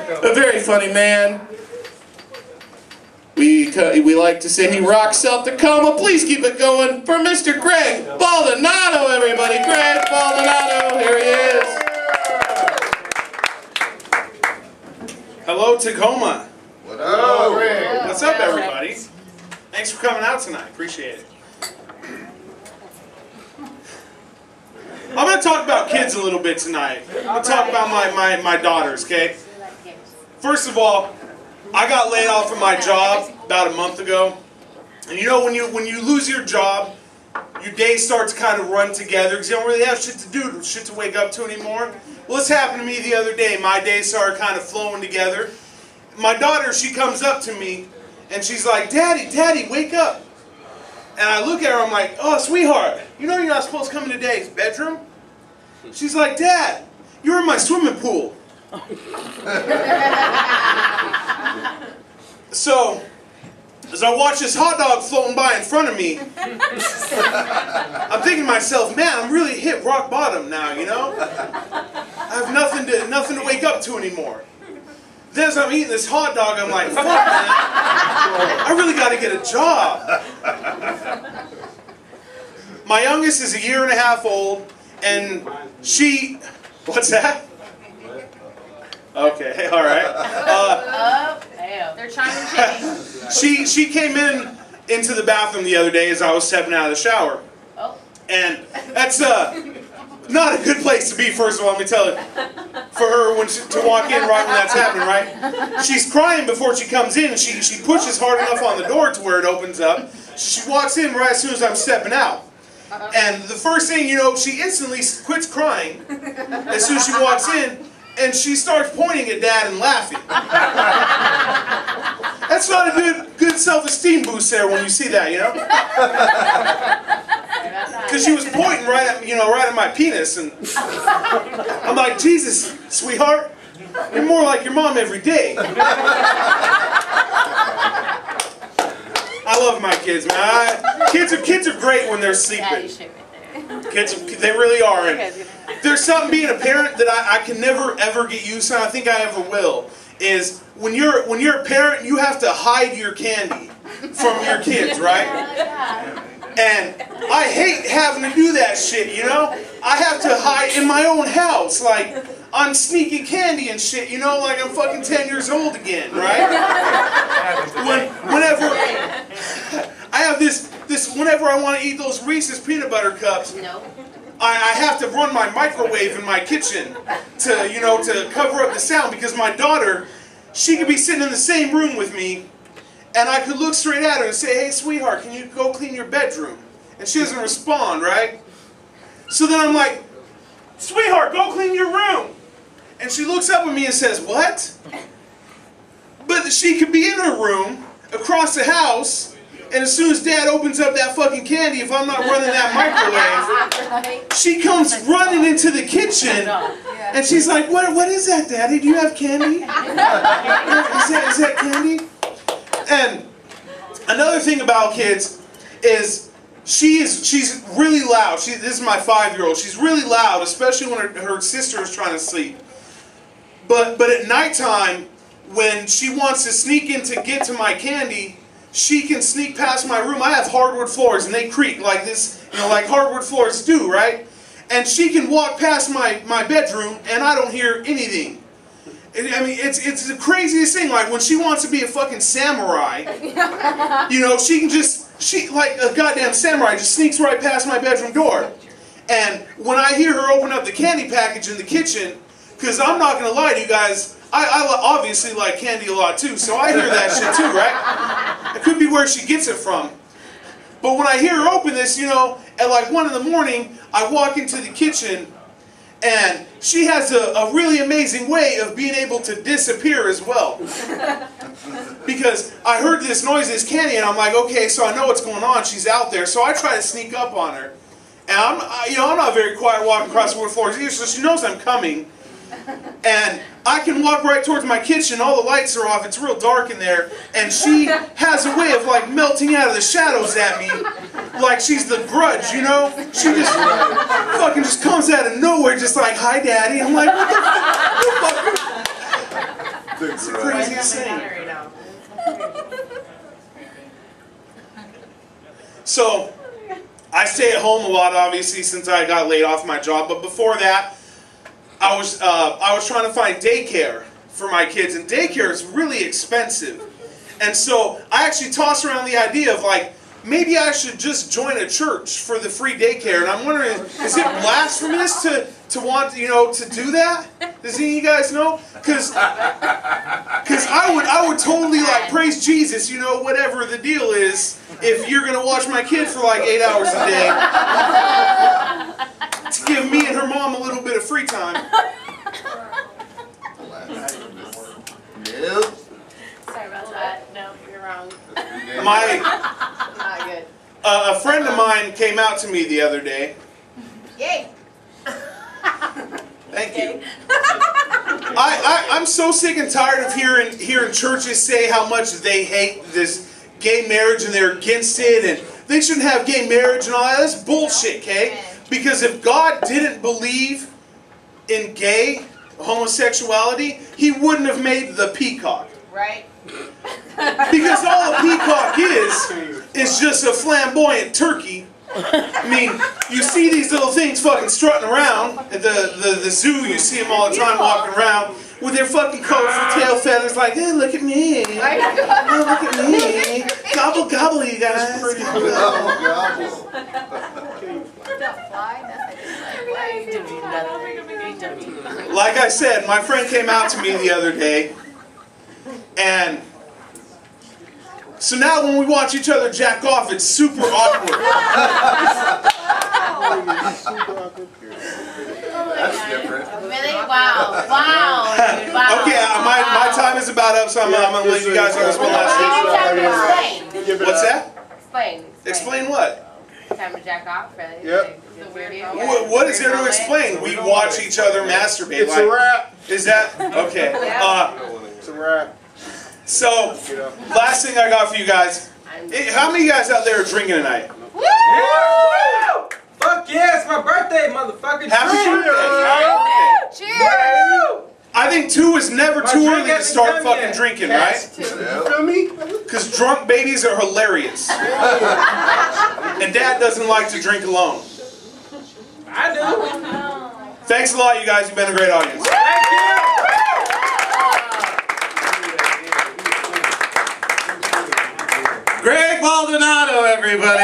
A very funny man. We like to say he rocks South Tacoma. Please keep it going for Mr. Greg Baldonado, everybody. Greg Baldonado, here he is. Hello, Tacoma. Hello, Greg. What's up, everybody? Thanks for coming out tonight. Appreciate it. I'm going to talk about kids a little bit tonight. I'm going to talk about my daughters, okay? First of all, I got laid off from my job about a month ago. And you know, when you lose your job, your day starts to kind of run together because you don't really have shit to do, shit to wake up to anymore. Well, this happened to me the other day. My day started kind of flowing together. My daughter, she comes up to me and she's like, Daddy, wake up. And I look at her, I'm like, oh, sweetheart, you know you're not supposed to come in today's bedroom? She's like, Dad, you're in my swimming pool. So, as I watch this hot dog floating by in front of me, I'm thinking to myself, man, I'm really hit rock bottom now, you know? I have nothing to wake up to anymore. Then as I'm eating this hot dog, I'm like, fuck, man, I really got to get a job. My youngest is 1.5 years old, and she... What's that? Okay, all right. They're chiming in. She came into the bathroom the other day as I was stepping out of the shower. Oh. And that's not a good place to be, first of all, let me tell you. For her to walk in right when that's happening, right? She's crying before she comes in, and she pushes hard enough on the door to where it opens up. She walks in right as soon as I'm stepping out. And the first thing you know, she instantly quits crying as soon as she walks in, and she starts pointing at Dad and laughing. That's not a good self-esteem boost there when you see that, you know? Because she was pointing right at my penis, and I'm like, Jesus, sweetheart, you're more like your mom every day. I love my kids, man. Kids are great when they're sleeping. Kids, they really are. And there's something being a parent that I can never ever get used to, and I think I ever will, is when you're a parent, you have to hide your candy from your kids, right? And I hate having to do that shit, you know? I have to hide in my own house, like I'm sneaking candy and shit, you know, like I'm fucking 10 years old again, right? Whenever I have this whenever I want to eat those Reese's peanut butter cups, I have to run my microwave in my kitchen to cover up the sound, because my daughter, she could be sitting in the same room with me, and I could look straight at her and say, hey, sweetheart, can you go clean your bedroom? And she doesn't respond, right? So then I'm like, sweetheart, go clean your room. And she looks up at me and says, what? But she could be in her room, across the house, and as soon as Dad opens up that fucking candy, if I'm not running that microwave, she comes running into the kitchen, and she's like, what is that, Daddy? Do you have candy? Is that candy? And another thing about kids is she's really loud. This is my 5-year-old. She's really loud, especially when her sister is trying to sleep. But at nighttime, when she wants to sneak in to get to my candy, she can sneak past my room. I have hardwood floors, and they creak like this, like hardwood floors do, right? And she can walk past my bedroom, and I don't hear anything. I mean, it's the craziest thing. Like when she wants to be a fucking samurai, she can like a goddamn samurai, just sneaks right past my bedroom door. And when I hear her open up the candy package in the kitchen, because I'm not going to lie to you guys, I obviously like candy a lot too, so I hear that shit too, right? It could be where she gets it from. But when I hear her open this, at like 1 in the morning, I walk into the kitchen, and she has a really amazing way of being able to disappear as well. Because I heard this noise, this candy, and I'm like, okay, so I know what's going on. She's out there, so I try to sneak up on her. And I'm not very quiet walking across the wood floors either, so she knows I'm coming. And I can walk right towards my kitchen, all the lights are off, it's real dark in there, and she has a way of like melting out of the shadows at me, like she's the Grudge, you know? She just fucking just comes out of nowhere, just like, hi Daddy. I'm like, what the fuck? It's the craziest thing. So, I stay at home a lot, obviously, since I got laid off my job. But before that, I was trying to find daycare for my kids, and daycare is really expensive. And so I actually tossed around the idea of like, maybe I should just join a church for the free daycare. And I'm wondering, is it blasphemous to want, to do that? Does any of you guys know? Because I would totally like praise Jesus, whatever the deal is, if you're going to watch my kid for like 8 hours a day to give me and her mom a little bit of free time. Nope. Sorry about that. No, you're wrong. Not good. A friend of mine came out to me the other day. Yay. Thank you. I'm so sick and tired of hearing churches say how much they hate this gay marriage and they're against it and they shouldn't have gay marriage and all that. That's bullshit, okay? Because if God didn't believe in gay homosexuality, He wouldn't have made the peacock. Right. Because all a peacock is just a flamboyant turkey. I mean, you see these little things fucking strutting around at the zoo. You see them all the time walking around with their fucking colorful tail feathers like, hey, look at me. Oh, look at me. Gobble, gobble, you guys. Like I said, my friend came out to me the other day, and so now when we watch each other jack off, it's super awkward. That's different. Really? Wow. Wow. Dude, wow. Okay, my time is about up, so I'm going to leave you guys on this one last Explain. What's that? Explain What? Time to jack off, really? Yep. The weird What is there to explain? We watch each other masturbate. It's a wrap. Is that? Okay. It's a wrap. So, last thing I got for you guys. How many of you guys out there are drinking tonight? Woo! Fuck yeah, it's my birthday, motherfucker. Happy birthday. Cheers! I think 2 is never too drink early to hasn't start come fucking yet. drinking, right? Feel me? Because drunk babies are hilarious. And Dad doesn't like to drink alone. I do. Thanks a lot, you guys. You've been a great audience. Thank you. Greg Baldonado, everybody.